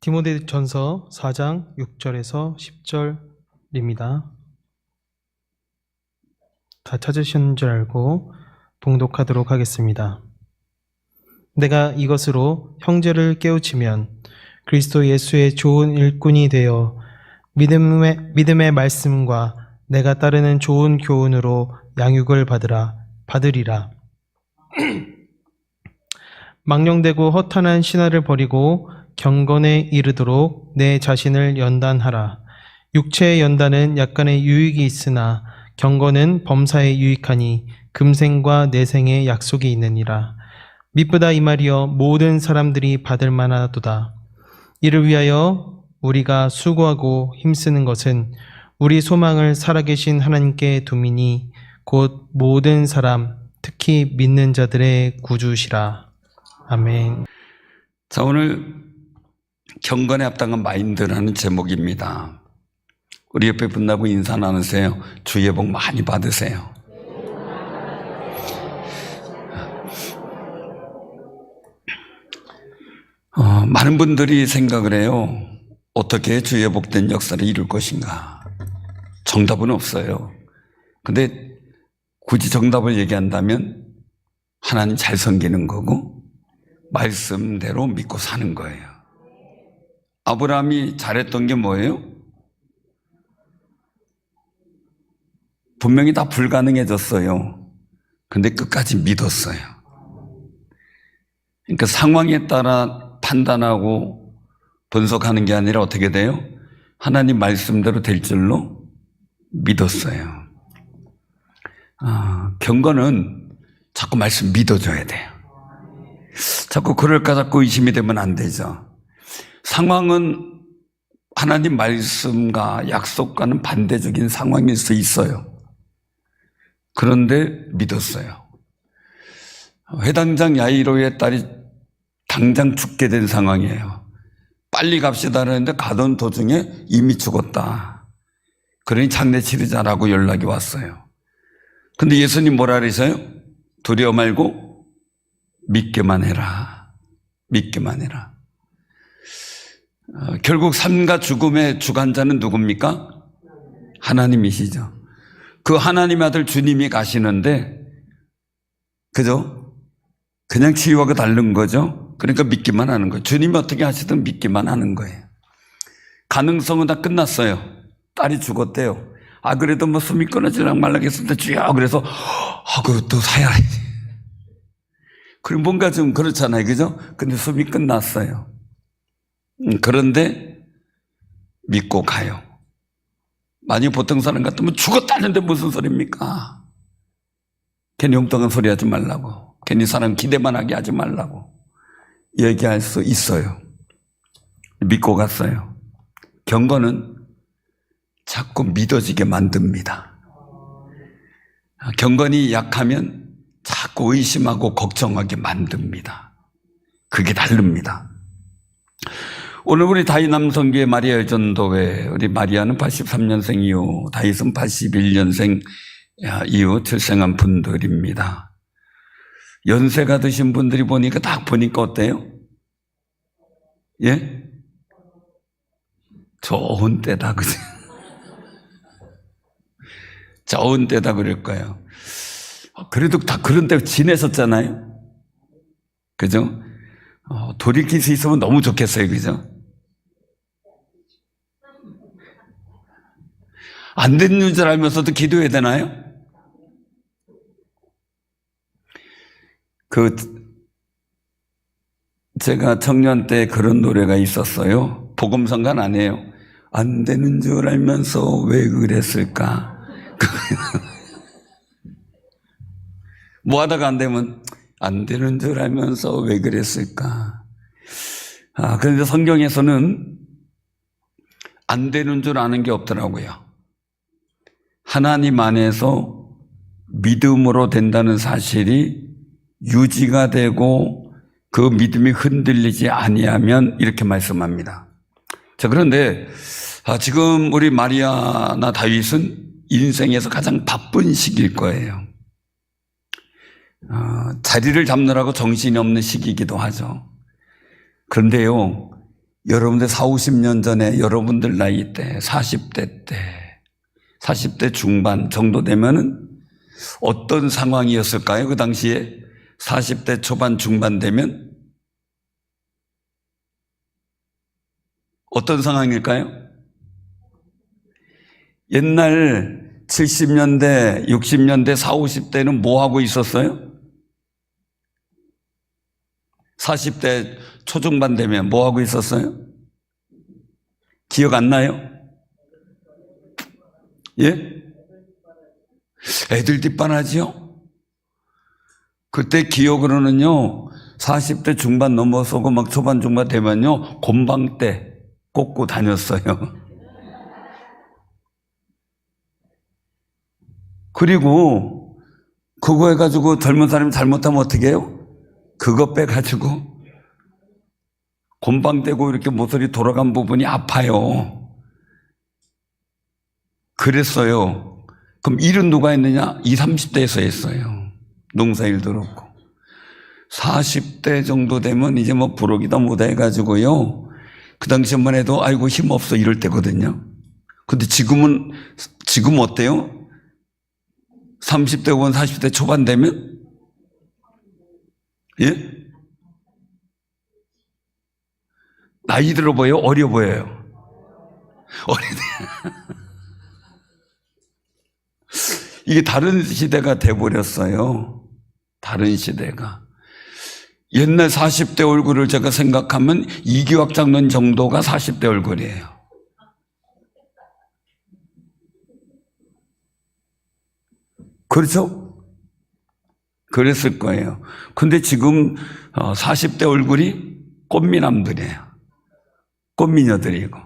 디모데전서 4장 6절에서 10절입니다. 다 찾으신 줄 알고 봉독하도록 하겠습니다. 내가 이것으로 형제를 깨우치면 그리스도 예수의 좋은 일꾼이 되어 믿음의 말씀과 내가 따르는 좋은 교훈으로 양육을 받으리라. 망령되고 허탄한 신화를 버리고 경건에 이르도록 내 자신을 연단하라. 육체의 연단은 약간의 유익이 있으나 경건은 범사에 유익하니 금생과 내생의 약속이 있느니라. 미쁘다 이 말이여 모든 사람들이 받을 만하도다. 이를 위하여 우리가 수고하고 힘쓰는 것은 우리 소망을 살아계신 하나님께 두미니 곧 모든 사람 특히 믿는 자들의 구주시라. 아멘. 자, 오늘 경건에 합당한 마인드라는 제목입니다. 우리 옆에 분하고 인사 나누세요. 주의 복 많이 받으세요. 많은 분들이 생각을 해요. 어떻게 주의 복된 역사를 이룰 것인가. 정답은 없어요. 근데 굳이 정답을 얘기한다면 하나님 잘 섬기는 거고 말씀대로 믿고 사는 거예요. 아브라함이 잘했던 게 뭐예요? 분명히 다 불가능해졌어요. 근데 끝까지 믿었어요. 그러니까 상황에 따라 판단하고 분석하는 게 아니라 어떻게 돼요? 하나님 말씀대로 될 줄로 믿었어요. 경건은 자꾸 말씀 믿어줘야 돼요. 자꾸 그럴까 자꾸 의심이 되면 안 되죠. 상황은 하나님 말씀과 약속과는 반대적인 상황일 수 있어요. 그런데 믿었어요. 회당장 야이로의 딸이 당장 죽게 된 상황이에요. 빨리 갑시다 하는데 가던 도중에 이미 죽었다. 그러니 장례 치르자라고 연락이 왔어요. 근데 예수님 뭐라 그러세요? 두려워 말고 믿기만 해라. 믿기만 해라. 결국 삶과 죽음의 주관자는 누굽니까? 하나님이시죠. 그 하나님의 아들 주님이 가시는데 그죠? 그냥 치유하고 다른 거죠. 그러니까 믿기만 하는 거예요. 주님이 어떻게 하시든 믿기만 하는 거예요. 가능성은 다 끝났어요. 딸이 죽었대요. 그래도 뭐 숨이 끊어지려고 말라겠습니다. 주여. 그래서 그것도 사야지. 그럼 뭔가 좀 그렇잖아요. 그죠? 근데 숨이 끝났어요. 그런데 믿고 가요. 만약 보통 사람 같으면 죽었다는데 무슨 소리입니까? 괜히 엉뚱한 소리 하지 말라고. 괜히 사람 기대만 하게 하지 말라고 얘기할 수 있어요. 믿고 갔어요. 경건은 자꾸 믿어지게 만듭니다. 경건이 약하면 자꾸 의심하고 걱정하게 만듭니다. 그게 다릅니다. 오늘 우리 다윗 남성교회 마리아 여전도회 우리 마리아는 83년생 이후 다윗은 81년생 이후 출생한 분들입니다. 연세가 드신 분들이 보니까 딱 보니까 어때요? 예? 좋은 때다 그죠? 좋은 때다 그럴 거예요. 그래도 다 그런 때 지내셨잖아요. 그죠? 돌이킬 수 있으면 너무 좋겠어요. 그죠? 안 되는 줄 알면서도 기도해야 되나요? 제가 청년 때 그런 노래가 있었어요. 복음성가는 아니에요. 안 되는 줄 알면서 왜 그랬을까? 뭐 하다가 안 되면 안 되는 줄 알면서 왜 그랬을까? 그런데 성경에서는 안 되는 줄 아는 게 없더라고요. 하나님 안에서 믿음으로 된다는 사실이 유지가 되고 그 믿음이 흔들리지 아니하면 이렇게 말씀합니다. 자, 그런데 지금 우리 마리아나 다윗은 인생에서 가장 바쁜 시기일 거예요. 자리를 잡느라고 정신이 없는 시기이기도 하죠. 그런데요, 여러분들 40, 50년 전에 여러분들 나이 때 40대 때 40대 중반 정도 되면은 어떤 상황이었을까요? 그 당시에 40대 초반 중반 되면 어떤 상황일까요? 옛날 70년대, 60년대, 40, 50대는 뭐 하고 있었어요? 40대 초중반 되면 뭐 하고 있었어요? 기억 안 나요? 예? 애들 뒷바라지요? 그때 기억으로는요, 40대 중반 넘어서고 막 초반 중반 되면요, 곰방대 꽂고 다녔어요. 그리고 그거 해가지고 젊은 사람이 잘못하면 어떻게 해요? 그거 빼가지고 곰방대고 이렇게 모서리 돌아간 부분이 아파요. 그랬어요. 그럼 일은 누가 했느냐? 20, 30대에서 했어요. 농사일도 그렇고. 40대 정도 되면 이제 뭐 부록이다 뭐다 해가지고요. 그 당시만 해도 아이고 힘없어 이럴 때거든요. 근데 지금 어때요? 30대 혹은 40대 초반 되면? 예? 나이 들어 보여요? 어려 보여요? 이게 다른 시대가 돼버렸어요. 다른 시대가. 옛날 40대 얼굴을 제가 생각하면 이기학 장로님 정도가 40대 얼굴이에요. 그렇죠? 그랬을 거예요. 근데 지금 40대 얼굴이 꽃미남들이에요. 꽃미녀들이고.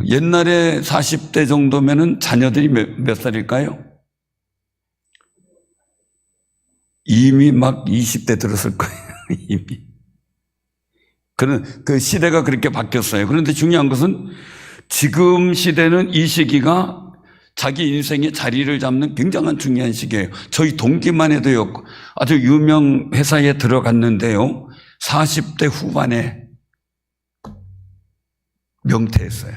옛날에 40대 정도면은 자녀들이 몇 살일까요? 이미 막 20대 들었을 거예요. 이미. 그 시대가 그렇게 바뀌었어요. 그런데 중요한 것은 지금 시대는 이 시기가 자기 인생의 자리를 잡는 굉장한 중요한 시기예요. 저희 동기만 해도요, 아주 유명 회사에 들어갔는데요, 40대 후반에 명퇴했어요.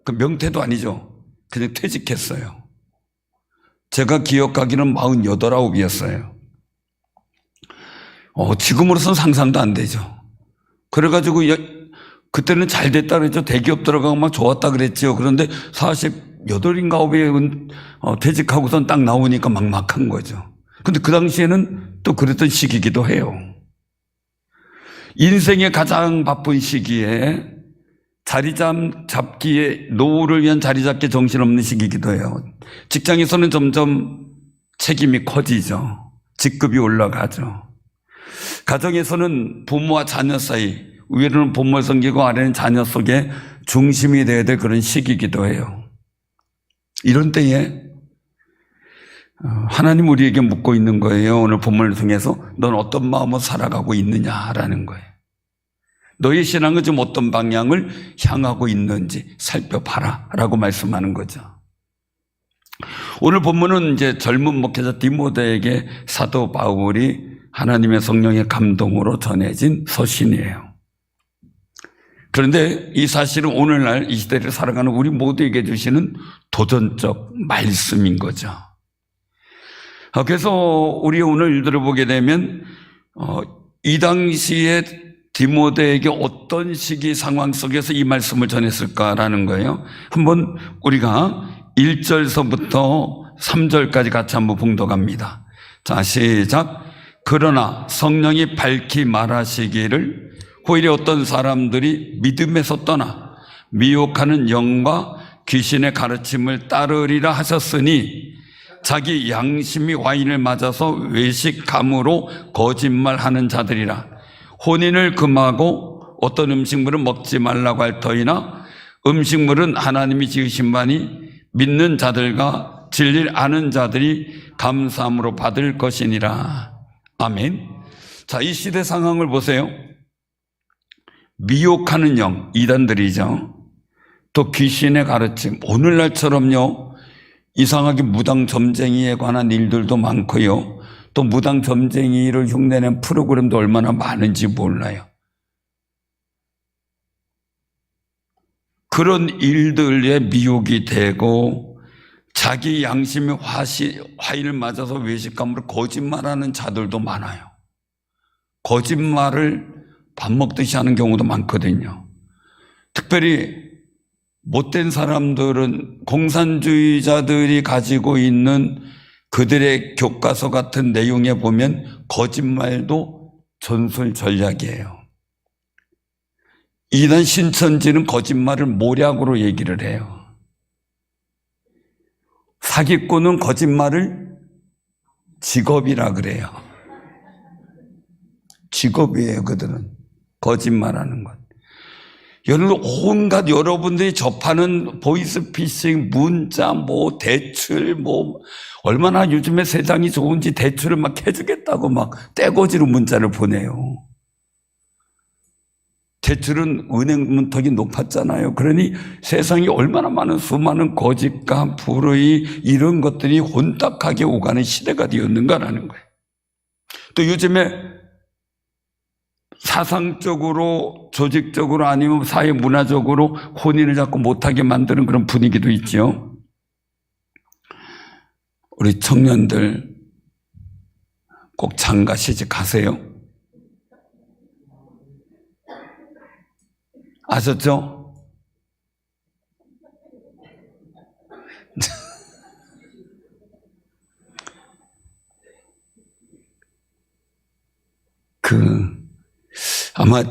그 명퇴도 아니죠. 그냥 퇴직했어요. 제가 기억하기는 48, 9이었어요. 지금으로서는 상상도 안 되죠. 그래가지고 그때는 잘 됐다 그랬죠. 대기업 들어가고 막 좋았다 그랬죠. 그런데 48인가 9에 퇴직하고선 딱 나오니까 막막한 거죠. 근데 그 당시에는 또 그랬던 시기이기도 해요. 인생의 가장 바쁜 시기에 자리 잡기에, 노후를 위한 자리 잡기에 정신없는 시기이기도 해요. 직장에서는 점점 책임이 커지죠. 직급이 올라가죠. 가정에서는 부모와 자녀 사이, 위로는 부모를 섬기고 아래는 자녀 속에 중심이 되어야 될 그런 시기이기도 해요. 이런 때에 하나님 우리에게 묻고 있는 거예요. 오늘 본문을 통해서 넌 어떤 마음으로 살아가고 있느냐라는 거예요. 너의 신앙은 좀 어떤 방향을 향하고 있는지 살펴봐라 라고 말씀하는 거죠. 오늘 본문은 이제 젊은 목회자 디모데에게 사도 바울이 하나님의 성령의 감동으로 전해진 서신이에요. 그런데 이 사실은 오늘날 이 시대를 살아가는 우리 모두에게 주시는 도전적 말씀인 거죠. 그래서 우리 오늘 들어보게 되면 이 당시에 디모데에게 어떤 시기 상황 속에서 이 말씀을 전했을까라는 거예요. 한번 우리가 1절서부터 3절까지 같이 한번 봉독합니다. 자, 시작. 그러나 성령이 밝히 말하시기를 오히려 어떤 사람들이 믿음에서 떠나 미혹하는 영과 귀신의 가르침을 따르리라 하셨으니 자기 양심이 와인을 맞아서 외식감으로 거짓말하는 자들이라. 혼인을 금하고 어떤 음식물은 먹지 말라고 할 터이나 음식물은 하나님이 지으신 바니 믿는 자들과 진리를 아는 자들이 감사함으로 받을 것이니라. 아멘. 자, 이 시대 상황을 보세요. 미혹하는 영, 이단들이죠. 또 귀신의 가르침, 오늘날처럼요, 이상하게 무당 점쟁이에 관한 일들도 많고요. 또 무당 점쟁이를 흉내낸 프로그램도 얼마나 많은지 몰라요. 그런 일들에 미혹이 되고 자기 양심이 화인을 맞아서 외식감으로 거짓말하는 자들도 많아요. 거짓말을 밥 먹듯이 하는 경우도 많거든요. 특별히 못된 사람들은 공산주의자들이 가지고 있는 그들의 교과서 같은 내용에 보면 거짓말도 전술 전략이에요. 이단 신천지는 거짓말을 모략으로 얘기를 해요. 사기꾼은 거짓말을 직업이라 그래요. 직업이에요, 그들은. 거짓말하는 것. 여러분, 온갖 여러분들이 접하는 보이스피싱, 문자, 대출, 얼마나 요즘에 세상이 좋은지 대출을 막 해주겠다고 막 떼거지로 문자를 보내요. 대출은 은행 문턱이 높았잖아요. 그러니 세상이 얼마나 많은 수많은 거짓과 불의 이런 것들이 혼탁하게 오가는 시대가 되었는가라는 거예요. 또 요즘에 사상적으로, 조직적으로 아니면 사회 문화적으로 혼인을 자꾸 못하게 만드는 그런 분위기도 있죠. 우리 청년들 꼭 장가 시집 가세요. 아셨죠? 아마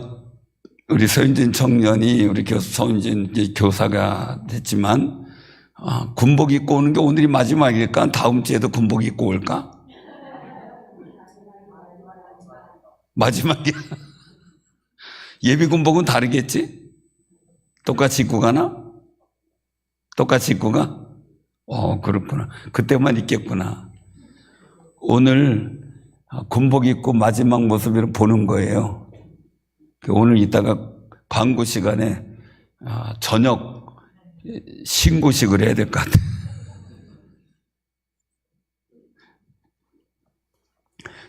우리 서윤진 청년이 우리 서윤진 교사가 됐지만 군복 입고 오는 게 오늘이 마지막일까? 다음 주에도 군복 입고 올까? 마지막이야. 예비 군복은 다르겠지? 똑같이 입고 가나? 똑같이 입고 가? 그렇구나. 그때만 입겠구나. 오늘 군복 입고 마지막 모습을 보는 거예요. 오늘 이따가 광고 시간에 저녁 신고식을 해야 될 것 같아요.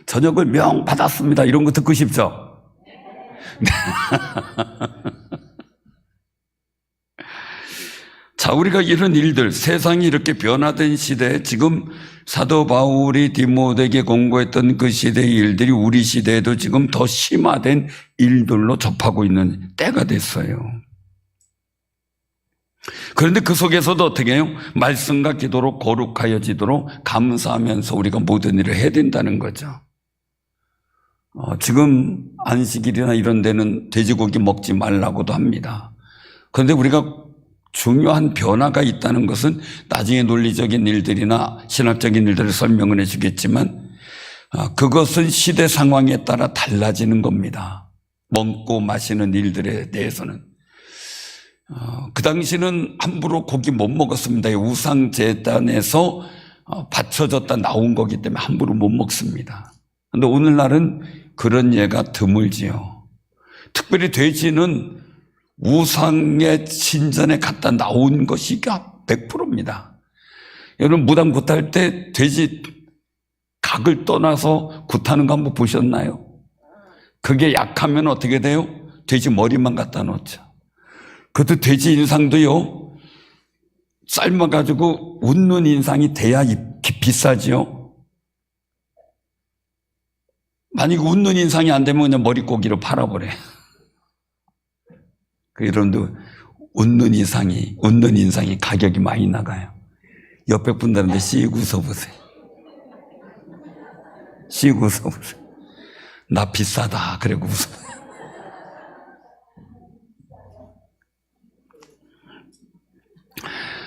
저녁을 명 받았습니다. 이런 거 듣고 싶죠? 자, 우리가 이런 일들, 세상이 이렇게 변화된 시대에 지금 사도 바울이 디모데에게 공고했던 그 시대의 일들이 우리 시대에도 지금 더 심화된 일들로 접하고 있는 때가 됐어요. 그런데 그 속에서도 어떻게 해요? 말씀과 기도로 거룩하여지도록 감사하면서 우리가 모든 일을 해야 된다는 거죠. 지금 안식일이나 이런 데는 돼지고기 먹지 말라고도 합니다. 그런데 우리가 중요한 변화가 있다는 것은 나중에 논리적인 일들이나 신학적인 일들을 설명을 해주겠지만 그것은 시대 상황에 따라 달라지는 겁니다. 먹고 마시는 일들에 대해서는. 그 당시는 함부로 고기 못 먹었습니다. 우상제단에서 바쳐졌다 나온 거기 때문에 함부로 못 먹습니다. 그런데 오늘날은 그런 예가 드물지요. 특별히 돼지는 우상의 신전에 갖다 나온 것이 100%입니다. 여러분 무당 굿할 때 돼지 각을 떠나서 굿하는 거 한번 보셨나요? 그게 약하면 어떻게 돼요? 돼지 머리만 갖다 놓죠. 그것도 돼지 인상도요, 삶아가지고 웃는 인상이 돼야 비싸지요. 만약 웃는 인상이 안 되면 그냥 머릿고기로 팔아버려요. 여러분도 웃는 인상이 가격이 많이 나가요. 옆에 분들한테 씩 웃어보세요. 씩 웃어보세요. 나 비싸다. 그리고 웃어요.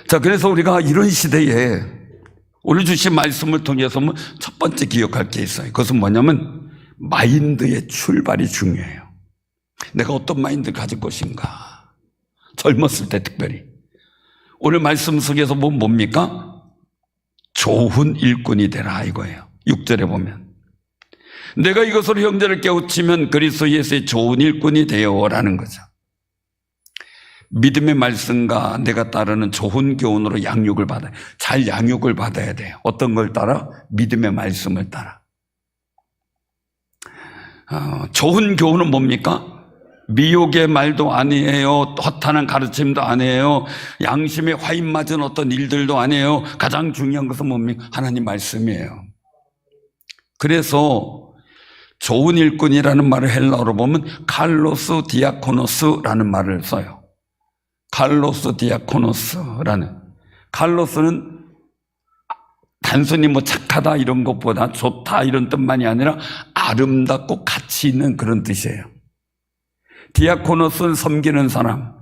자, 그래서 우리가 이런 시대에 오늘 주신 말씀을 통해서 첫 번째 기억할 게 있어요. 그것은 뭐냐면 마인드의 출발이 중요해요. 내가 어떤 마인드를 가질 것인가. 젊었을 때 특별히. 오늘 말씀 속에서 뭡니까? 좋은 일꾼이 되라 이거예요. 6절에 보면. 내가 이것으로 형제를 깨우치면 그리스도 예수의 좋은 일꾼이 되어라는 거죠. 믿음의 말씀과 내가 따르는 좋은 교훈으로 양육을 받아요. 잘 양육을 받아야 돼요. 어떤 걸 따라? 믿음의 말씀을 따라. 좋은 교훈은 뭡니까? 미혹의 말도 아니에요. 허탄한 가르침도 아니에요. 양심에 화인 맞은 어떤 일들도 아니에요. 가장 중요한 것은 뭡니까? 하나님 말씀이에요. 그래서 좋은 일꾼이라는 말을 헬라어로 보면 칼로스 디아코노스라는 말을 써요. 칼로스 디아코노스라는. 칼로스는 단순히 뭐 착하다 이런 것보다 좋다 이런 뜻만이 아니라 아름답고 가치 있는 그런 뜻이에요. 디아코노스는 섬기는 사람,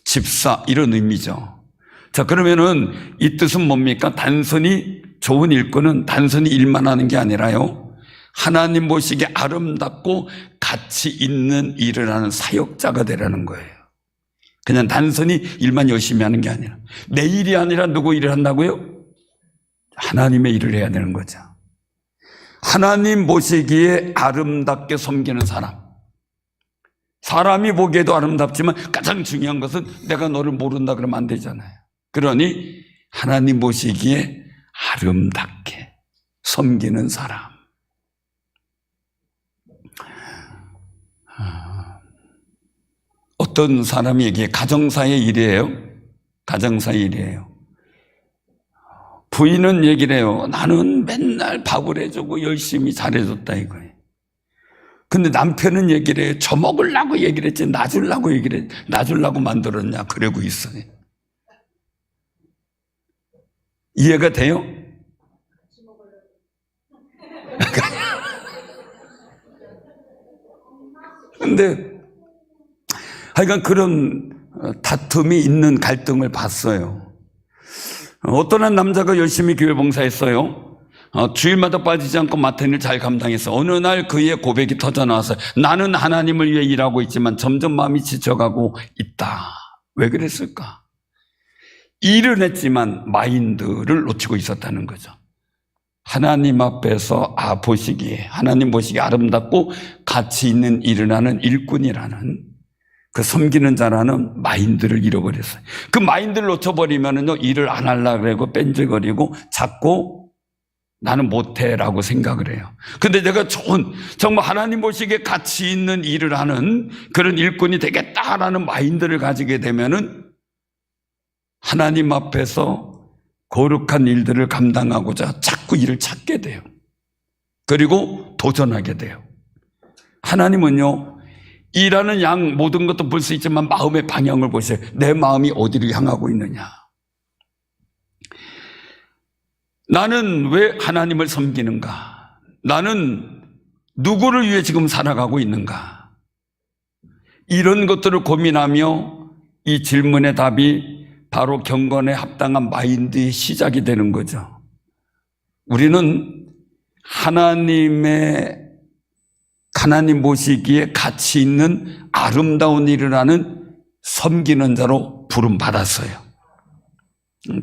집사 이런 의미죠. 자, 그러면은 이 뜻은 뭡니까? 단순히 좋은 일꾼은 단순히 일만 하는 게 아니라요, 하나님 보시기에 아름답고 가치 있는 일을 하는 사역자가 되라는 거예요. 그냥 단순히 일만 열심히 하는 게 아니라, 내 일이 아니라 누구 일을 한다고요? 하나님의 일을 해야 되는 거죠. 하나님 보시기에 아름답게 섬기는 사람. 사람이 보기에도 아름답지만 가장 중요한 것은 내가 너를 모른다 그러면 안 되잖아요. 그러니 하나님 보시기에 아름답게 섬기는 사람. 어떤 사람이 얘기해, 가정사의 일이에요. 가정사의 일이에요. 부인은 얘기를 해요. 나는 맨날 밥을 해주고 열심히 잘해줬다 이거예요. 근데 남편은 얘기를 해요. 저 먹으려고 얘기를 했지 놔주려고 얘기를 했지, 놔주려고 만들었냐 그러고 있어요. 이해가 돼요? 근데 하여간 그런 다툼이 있는 갈등을 봤어요. 어떤 한 남자가 열심히 교회 봉사했어요. 주일마다 빠지지 않고 맡은 일 잘 감당했어. 어느 날 그의 고백이 터져나왔어요. 나는 하나님을 위해 일하고 있지만 점점 마음이 지쳐가고 있다. 왜 그랬을까? 일은 했지만 마인드를 놓치고 있었다는 거죠. 하나님 앞에서 보시기에, 하나님 보시기에 아름답고 가치 있는 일을 하는 일꾼이라는, 그 섬기는 자라는 마인드를 잃어버렸어요. 그 마인드를 놓쳐버리면은요, 일을 안 하려고 그러고 뺀질거리고 자꾸 나는 못해라고 생각을 해요. 근데 내가 정말 하나님 보시기에 가치 있는 일을 하는 그런 일꾼이 되겠다라는 마인드를 가지게 되면은 하나님 앞에서 거룩한 일들을 감당하고자 자꾸 일을 찾게 돼요. 그리고 도전하게 돼요. 하나님은요, 일하는 양 모든 것도 볼 수 있지만 마음의 방향을 보세요. 내 마음이 어디를 향하고 있느냐. 나는 왜 하나님을 섬기는가? 나는 누구를 위해 지금 살아가고 있는가? 이런 것들을 고민하며 이 질문의 답이 바로 경건에 합당한 마인드의 시작이 되는 거죠. 우리는 하나님 보시기에 가치 있는 아름다운 일을 하는 섬기는 자로 부름받았어요.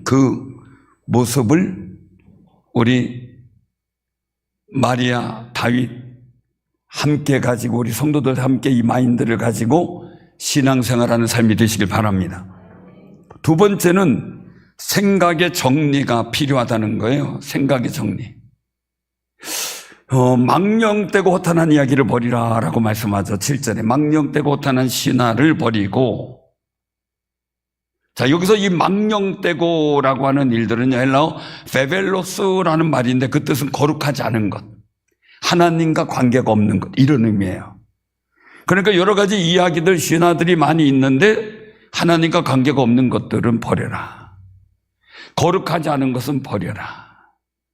그 모습을 우리 마리아, 다윗 함께 가지고, 우리 성도들 함께 이 마인드를 가지고 신앙생활하는 삶이 되시길 바랍니다. 두 번째는 생각의 정리가 필요하다는 거예요. 생각의 정리. 망령되고 허탄한 이야기를 버리라 라고 말씀하죠. 7절에 망령되고 허탄한 신화를 버리고. 자, 여기서 이 망령되고 라고 하는 일들은요, 헬라어 페벨로스라는 말인데 그 뜻은 거룩하지 않은 것, 하나님과 관계가 없는 것, 이런 의미예요. 그러니까 여러 가지 이야기들, 신화들이 많이 있는데 하나님과 관계가 없는 것들은 버려라. 거룩하지 않은 것은 버려라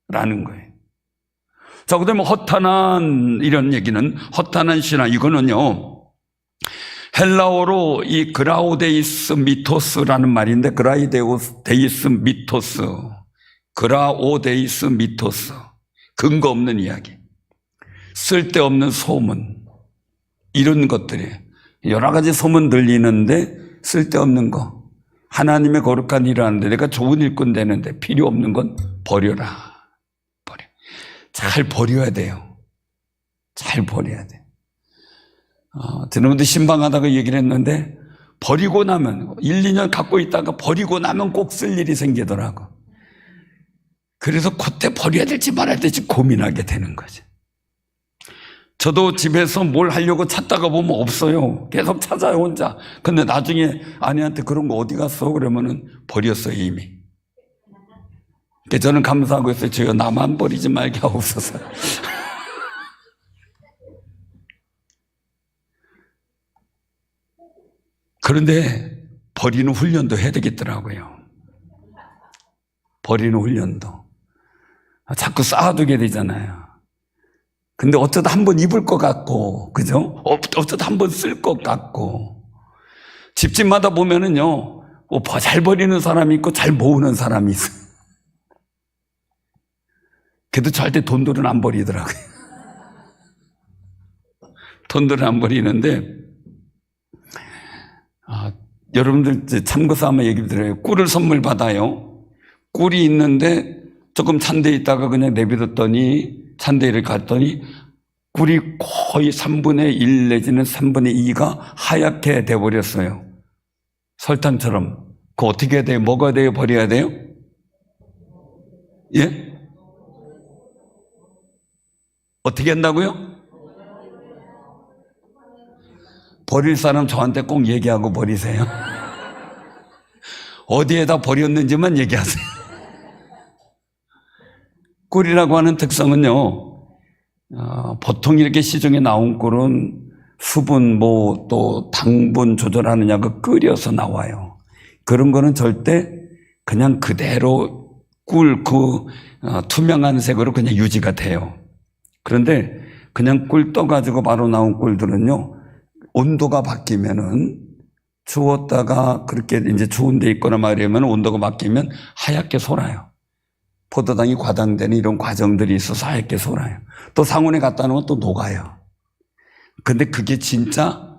라는 거예요. 자, 그 다음에 허탄한, 이런 얘기는 허탄한 신화, 이거는요, 헬라어로 이 그라오데이스 미토스라는 말인데, 그라오데이스 미토스, 그라오데이스 미토스, 근거 없는 이야기, 쓸데없는 소문, 이런 것들이에요. 여러 가지 소문 들리는데 쓸데없는 거, 하나님의 거룩한 일을 하는데 내가 좋은 일꾼 되는데 필요 없는 건 버려라. 잘 버려야 돼요. 잘 버려야 돼. 지난번에 신방하다가 얘기를 했는데, 버리고 나면 1, 2년 갖고 있다가 버리고 나면 꼭 쓸 일이 생기더라고. 그래서 그때 버려야 될지 말아야 될지 고민하게 되는 거죠. 저도 집에서 뭘 하려고 찾다가 보면 없어요. 계속 찾아요, 혼자. 근데 나중에 아내한테 그런 거 어디 갔어? 그러면은 버렸어요, 이미. 그래서 저는 감사하고 있어요. 저요, 나만 버리지 말게 하옵소서. 그런데 버리는 훈련도 해야 되겠더라고요. 버리는 훈련도. 자꾸 쌓아두게 되잖아요. 근데 어쩌다 한번 입을 것 같고, 그죠? 어쩌다 한번 쓸 것 같고. 집집마다 보면은요, 잘 버리는 사람이 있고 잘 모으는 사람이 있어요. 그래도 절대 돈들은 안 버리더라고요. 돈들은 안 버리는데, 여러분들 참고서 한번 얘기 드려요. 꿀을 선물 받아요. 꿀이 있는데 조금 찬 데 있다가 그냥 내버렸더니 찬데를 갔더니 꿀이 거의 3분의 1 내지는 3분의 2가 하얗게 돼버렸어요. 설탕처럼. 그거 어떻게 해야 돼요? 먹어야 돼요? 버려야 돼요? 예? 어떻게 한다고요? 버릴 사람 저한테 꼭 얘기하고 버리세요. 어디에다 버렸는지만 얘기하세요. 꿀이라고 하는 특성은요, 보통 이렇게 시중에 나온 꿀은 수분, 또 당분 조절하는 약을 끓여서 나와요. 그런 거는 절대 그냥 그대로 투명한 색으로 그냥 유지가 돼요. 그런데 그냥 꿀 떠가지고 바로 나온 꿀들은요, 온도가 바뀌면은 추웠다가 그렇게 이제 추운 데 있거나 말이면 온도가 바뀌면 하얗게 솔아요. 포도당이 과장되는 이런 과정들이 있어서 하얗게 솔아요. 또 상온에 갖다 놓으면 또 녹아요. 근데 그게 진짜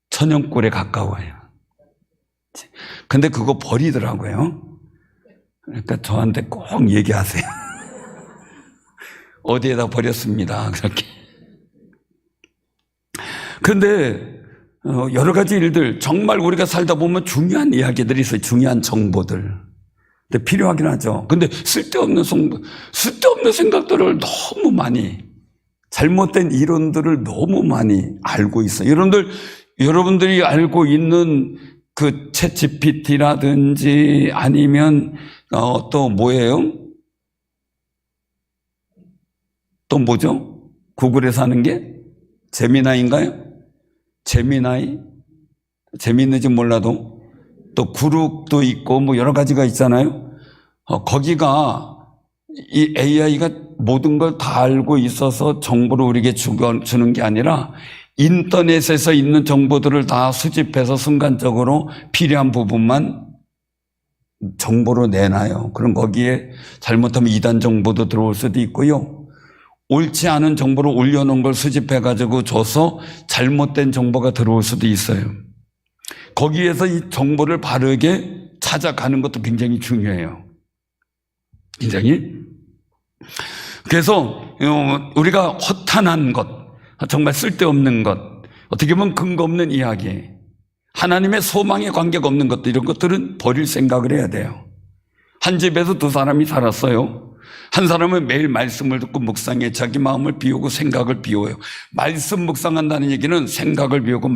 천연꿀에 가까워요. 근데 그거 버리더라고요. 그러니까 저한테 꼭 얘기하세요. 어디에다 버렸습니다. 그렇게. 근데 여러 가지 일들, 정말 우리가 살다 보면 중요한 이야기들이 있어요. 중요한 정보들. 근데 필요하긴 하죠. 근데 쓸데없는 생각들을 너무 많이, 잘못된 이론들을 너무 많이 알고 있어요. 여러분들이 알고 있는 그 챗GPT라든지 아니면 또 뭐예요? 또 뭐죠? 구글에서 하는 게 제미나이인가요? 재미있는지 몰라도 또 그룹도 있고 뭐 여러 가지가 있잖아요. 거기가 이 AI가 모든 걸 다 알고 있어서 정보를 우리에게 주는 게 아니라 인터넷에서 있는 정보들을 다 수집해서 순간적으로 필요한 부분만 정보로 내놔요. 그럼 거기에 잘못하면 이단 정보도 들어올 수도 있고요. 옳지 않은 정보를 올려놓은 걸 수집해가지고 줘서 잘못된 정보가 들어올 수도 있어요. 거기에서 이 정보를 바르게 찾아가는 것도 굉장히 중요해요. 굉장히. 그래서 우리가 허탄한 것, 정말 쓸데없는 것, 어떻게 보면 근거 없는 이야기, 하나님의 소망에 관계가 없는 것들, 이런 것들은 버릴 생각을 해야 돼요. 한 집에서 두 사람이 살았어요. 한 사람은 매일 말씀을 듣고 묵상해 자기 마음을 비우고 생각을 비워요. 말씀 묵상한다는 얘기는 생각을 비우고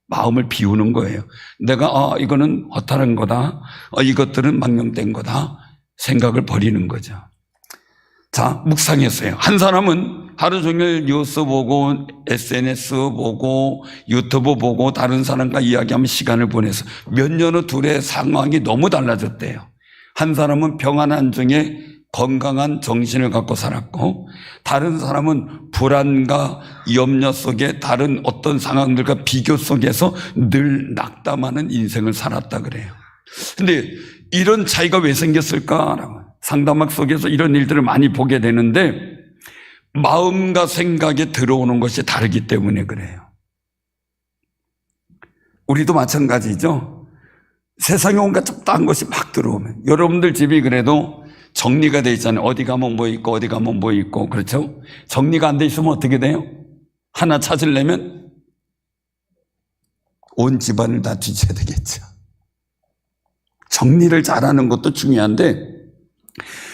마음을 비우는 거예요. 내가 이거는 허탈한 거다, 이것들은 망령된 거다, 생각을 버리는 거죠. 자, 묵상했어요. 한 사람은 하루 종일 뉴스 보고 SNS 보고 유튜브 보고 다른 사람과 이야기하면 시간을 보내서 몇 년 후 둘의 상황이 너무 달라졌대요. 한 사람은 평안한 중에 건강한 정신을 갖고 살았고, 다른 사람은 불안과 염려 속에 다른 어떤 상황들과 비교 속에서 늘 낙담하는 인생을 살았다 그래요. 근데 이런 차이가 왜 생겼을까? 상담학 속에서 이런 일들을 많이 보게 되는데, 마음과 생각에 들어오는 것이 다르기 때문에 그래요. 우리도 마찬가지죠. 세상에 온갖 적당한 것이 막 들어오면, 여러분들 집이 그래도 정리가 돼 있잖아요. 어디 가면 뭐 있고 어디 가면 뭐 있고, 그렇죠? 정리가 안 돼 있으면 어떻게 돼요? 하나 찾으려면 온 집안을 다 뒤져야 되겠죠. 정리를 잘하는 것도 중요한데,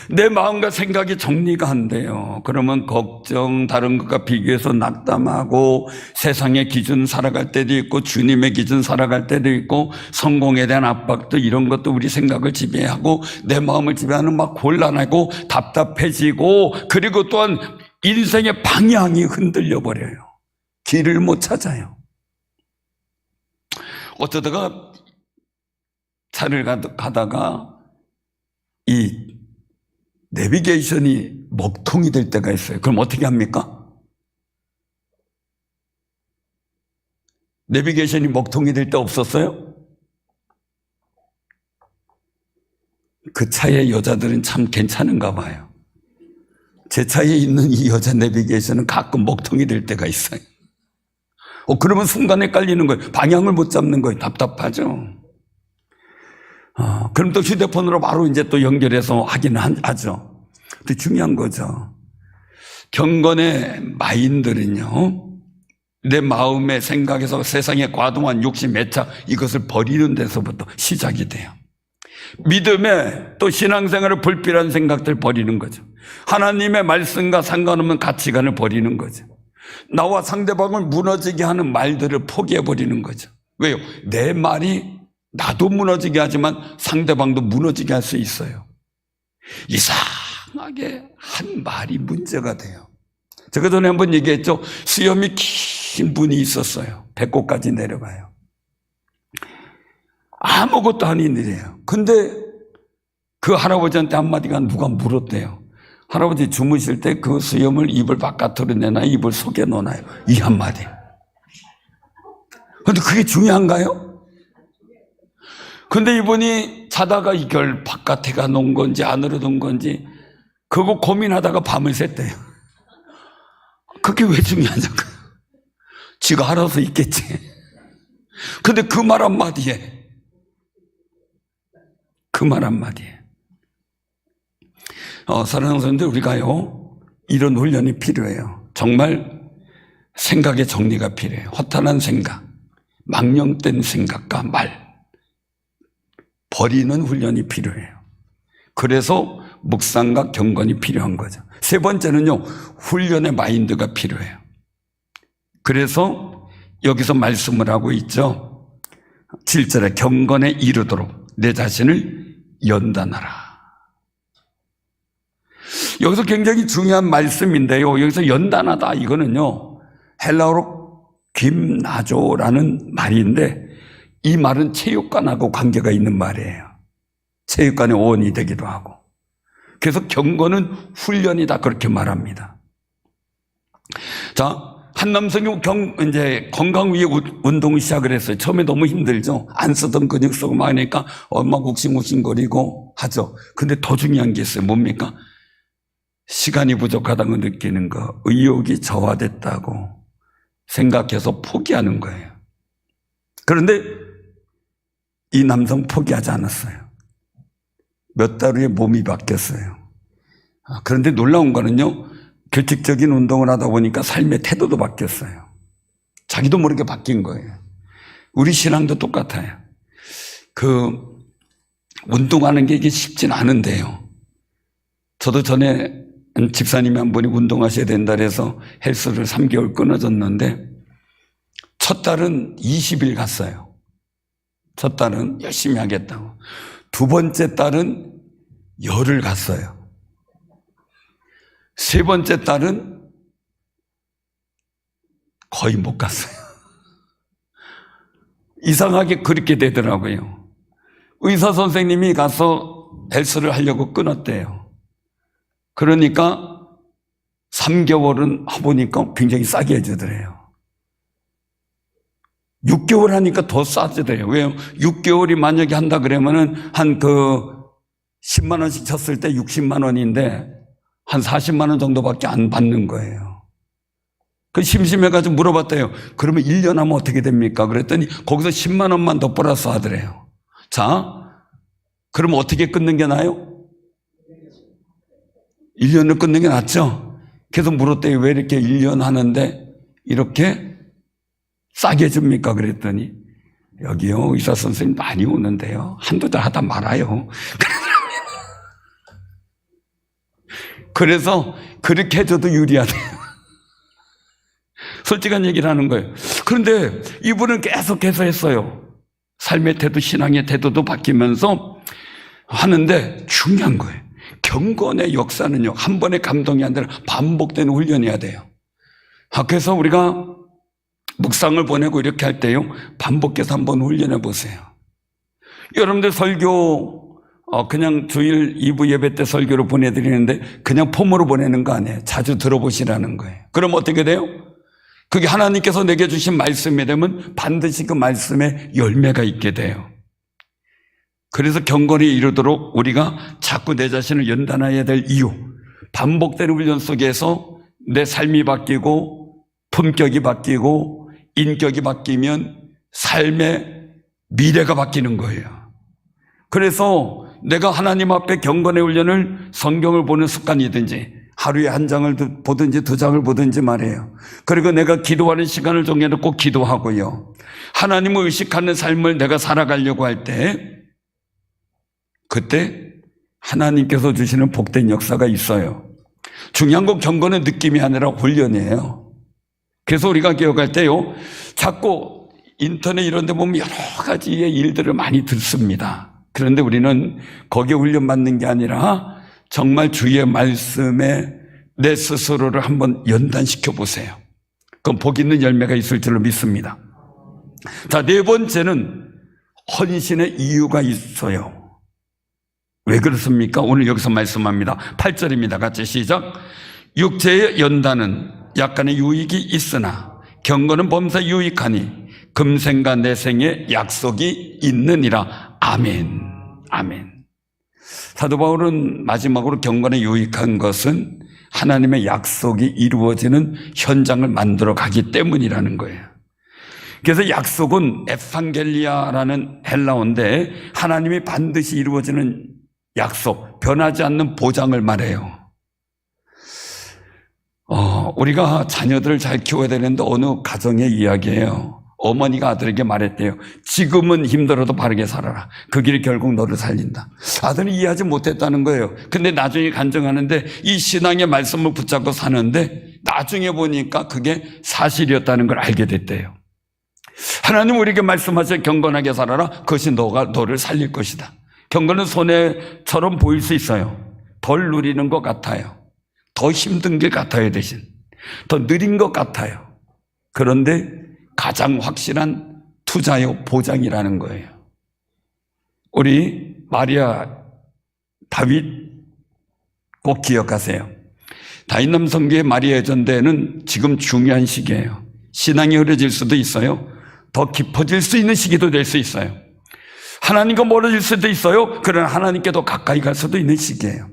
내 마음과 생각이 정리가 안 돼요. 그러면 걱정, 다른 것과 비교해서 낙담하고 세상의 기준 살아갈 때도 있고 주님의 기준 살아갈 때도 있고 성공에 대한 압박도 이런 것도 우리 생각을 지배하고 내 마음을 지배하는 막 곤란하고 답답해지고 그리고 또한 인생의 방향이 흔들려 버려요. 길을 못 찾아요. 어쩌다가 차를 가다가 이 내비게이션이 먹통이 될 때가 있어요. 그럼 어떻게 합니까? 내비게이션이 먹통이 될 때 없었어요? 그 차의 여자들은 참 괜찮은가 봐요. 제 차에 있는 이 여자 내비게이션은 가끔 먹통이 될 때가 있어요. 그러면 순간에 깔리는 거예요. 방향을 못 잡는 거예요. 답답하죠. 그럼 또 휴대폰으로 바로 이제 또 연결해서 하기는 하죠. 근데 중요한 거죠. 경건의 마인들은요, 내 마음의 생각에서 세상에 과도한 욕심, 애착, 이것을 버리는 데서부터 시작이 돼요. 믿음에 또 신앙생활을 불필요한 생각들 버리는 거죠. 하나님의 말씀과 상관없는 가치관을 버리는 거죠. 나와 상대방을 무너지게 하는 말들을 포기해버리는 거죠. 왜요? 내 말이 나도 무너지게 하지만 상대방도 무너지게 할 수 있어요. 이상하게 한 말이 문제가 돼요. 제가 전에 한번 얘기했죠. 수염이 긴 분이 있었어요. 배꼽까지 내려가요. 아무것도 아닌 일이에요. 근데 그 할아버지한테 한마디가 누가 물었대요. 할아버지 주무실 때 그 수염을 이불 바깥으로 내나요? 이불 속에 넣나요? 이 한마디. 근데 그게 중요한가요? 근데 이분이 자다가 이걸 바깥에가 놓은 건지 안으로 둔 건지 그거 고민하다가 밤을 샜대요. 그게 왜 중요하냐고. 지가 알아서 있겠지. 근데 그 말 한마디에 사랑하는 사람들, 우리가요 이런 훈련이 필요해요. 정말 생각의 정리가 필요해요. 허탄한 생각, 망령된 생각과 말 버리는 훈련이 필요해요. 그래서 묵상과 경건이 필요한 거죠. 세 번째는요, 훈련의 마인드가 필요해요. 그래서 여기서 말씀을 하고 있죠. 7절에 경건에 이르도록 내 자신을 연단하라. 여기서 굉장히 중요한 말씀인데요. 여기서 연단하다, 이거는요 헬라어로 김나조라는 말인데 이 말은 체육관하고 관계가 있는 말이에요. 체육관의 어원이 되기도 하고. 그래서 경건은 훈련이다, 그렇게 말합니다. 자, 한 남성이 이제 건강 위해 운동을 시작을 했어요. 처음에 너무 힘들죠. 안 쓰던 근육 쓰고 막 하니까 막 욱신욱신거리고 하죠. 근데 더 중요한 게 있어요. 뭡니까? 시간이 부족하다고 느끼는 거, 의욕이 저하됐다고 생각해서 포기하는 거예요. 그런데 이 남성 포기하지 않았어요. 몇 달 후에 몸이 바뀌었어요. 그런데 놀라운 거는요, 규칙적인 운동을 하다 보니까 삶의 태도도 바뀌었어요. 자기도 모르게 바뀐 거예요. 우리 신앙도 똑같아요. 운동하는 게 이게 쉽진 않은데요. 저도 전에 집사님이 한 분이 운동하셔야 된다 해서 헬스를 3개월 끊어졌는데 첫 달은 20일 갔어요. 첫 달은 열심히 하겠다고. 두 번째 달은 열흘 갔어요. 세 번째 달은 거의 못 갔어요. 이상하게 그렇게 되더라고요. 의사 선생님이 가서 헬스를 하려고 끊었대요. 그러니까 3개월은 해보니까 굉장히 싸게 해주더래요. 6개월 하니까 더 싸지더래요. 왜요? 6개월이 만약에 한다 그러면은 한 10만 원씩 쳤을 때 60만 원인데 한 40만 원 정도밖에 안 받는 거예요. 그 심심해가지고 물어봤대요. 그러면 1년 하면 어떻게 됩니까? 그랬더니 거기서 10만 원만 더 플러스 하더래요. 자, 그럼 어떻게 끊는 게 나아요? 1년을 끊는 게 낫죠? 계속 물었대요. 왜 이렇게 1년 하는데 이렇게 싸게 줍니까? 그랬더니 여기요, 의사 선생님 많이 오는데요, 한두 달 하다 말아요. 그래서 그렇게 해줘도 유리하대요. 솔직한 얘기를 하는 거예요. 그런데 이분은 계속해서 했어요. 삶의 태도, 신앙의 태도도 바뀌면서 하는데 중요한 거예요. 경건의 역사는요, 한 번의 감동이 아니라 반복되는 훈련이어야 돼요. 그래서 우리가 묵상을 보내고 이렇게 할 때요, 반복해서 한번 훈련해 보세요. 여러분들 설교 그냥 주일 2부 예배 때 설교로 보내드리는데 그냥 폼으로 보내는 거 아니에요. 자주 들어보시라는 거예요. 그럼 어떻게 돼요? 그게 하나님께서 내게 주신 말씀이 되면 반드시 그 말씀에 열매가 있게 돼요. 그래서 경건에 이르도록 우리가 자꾸 내 자신을 연단해야 될 이유, 반복되는 훈련 속에서 내 삶이 바뀌고 품격이 바뀌고 인격이 바뀌면 삶의 미래가 바뀌는 거예요. 그래서 내가 하나님 앞에 경건의 훈련을 성경을 보는 습관이든지 하루에 한 장을 보든지 2장을 보든지 말이에요. 그리고 내가 기도하는 시간을 정해놓고 기도하고요. 하나님을 의식하는 삶을 내가 살아가려고 할 때 그때 하나님께서 주시는 복된 역사가 있어요. 중요한 건 경건은 느낌이 아니라 훈련이에요. 그래서 우리가 기억할 때요, 자꾸 인터넷 이런 데 보면 여러 가지의 일들을 많이 듣습니다. 그런데 우리는 거기에 훈련받는 게 아니라 정말 주의 말씀에 내 스스로를 한번 연단시켜 보세요. 그럼 복 있는 열매가 있을 줄로 믿습니다. 자, 4번째는 헌신의 이유가 있어요. 왜 그렇습니까? 오늘 여기서 말씀합니다. 8절입니다. 같이 시작. 육체의 연단은 약간의 유익이 있으나 경건은 범사 유익하니 금생과 내생의 약속이 있느니라. 아멘. 아멘. 사도 바울은 마지막으로 경건에 유익한 것은 하나님의 약속이 이루어지는 현장을 만들어 가기 때문이라는 거예요. 그래서 약속은 에판겔리아라는 헬라어인데 하나님이 반드시 이루어지는 약속, 변하지 않는 보장을 말해요. 우리가 자녀들을 잘 키워야 되는데 어느 가정의 이야기예요. 어머니가 아들에게 말했대요. 지금은 힘들어도 바르게 살아라. 그 길이 결국 너를 살린다. 아들이 이해하지 못했다는 거예요. 근데 나중에 간증하는데 이 신앙의 말씀을 붙잡고 사는데 나중에 보니까 그게 사실이었다는 걸 알게 됐대요. 하나님 우리에게 말씀하셔 경건하게 살아라. 그것이 너를 살릴 것이다. 경건은 손해처럼 보일 수 있어요. 덜 누리는 것 같아요. 더 힘든 길 같아요. 대신 더 느린 것 같아요. 그런데 가장 확실한 투자요 보장이라는 거예요. 우리 마리아 다윗 꼭 기억하세요. 다윗 남성교회 마리아 전대는 지금 중요한 시기예요. 신앙이 흐려질 수도 있어요. 더 깊어질 수 있는 시기도 될 수 있어요. 하나님과 멀어질 수도 있어요. 그러나 하나님께 더 가까이 갈 수도 있는 시기예요.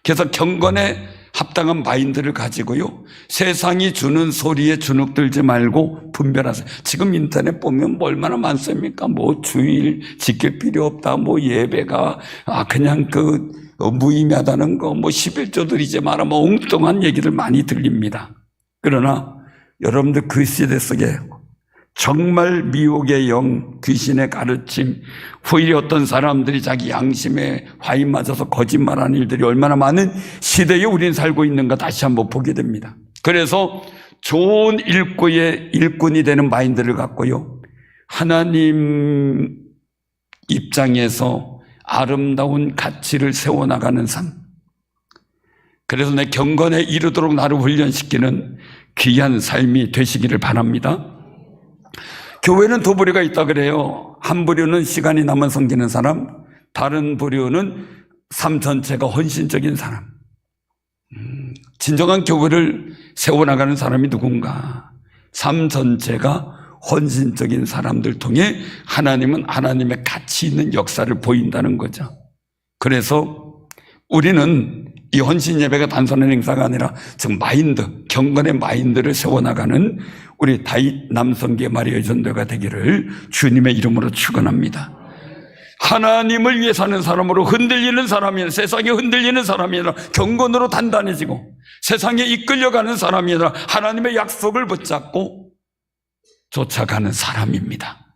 그래서 경건에 합당한 마인드를 가지고요, 세상이 주는 소리에 주눅들지 말고 분별하세요. 지금 인터넷 보면 뭐 얼마나 많습니까? 뭐 주일 지킬 필요 없다, 뭐 예배가 그냥 무의미하다는 거, 뭐 11조 드리지 마라, 뭐 엉뚱한 얘기를 많이 들립니다. 그러나 여러분들 그 시대 속에 정말 미혹의 영, 귀신의 가르침, 후일에 어떤 사람들이 자기 양심에 화인 맞아서 거짓말하는 일들이 얼마나 많은 시대에 우리는 살고 있는가 다시 한번 보게 됩니다. 그래서 좋은 일꾼이 되는 마인드를 갖고요, 하나님 입장에서 아름다운 가치를 세워나가는 삶, 그래서 내 경건에 이르도록 나를 훈련시키는 귀한 삶이 되시기를 바랍니다. 교회는 두 부류가 있다 그래요. 한 부류는 시간이 남아 섬기는 사람, 다른 부류는 삶 전체가 헌신적인 사람. 진정한 교회를 세워나가는 사람이 누군가? 삶 전체가 헌신적인 사람들 통해 하나님은 하나님의 가치 있는 역사를 보인다는 거죠. 그래서 우리는 이 헌신 예배가 단순한 행사가 아니라 즉 마인드, 경건의 마인드를 세워나가는 우리 다윗 남성계 마리아 전도가 되기를 주님의 이름으로 축원합니다. 하나님을 위해 사는 사람으로 흔들리는 사람이 아니라, 세상에 흔들리는 사람이 아니라 경건으로 단단해지고 세상에 이끌려가는 사람이 아니라 하나님의 약속을 붙잡고 쫓아가는 사람입니다.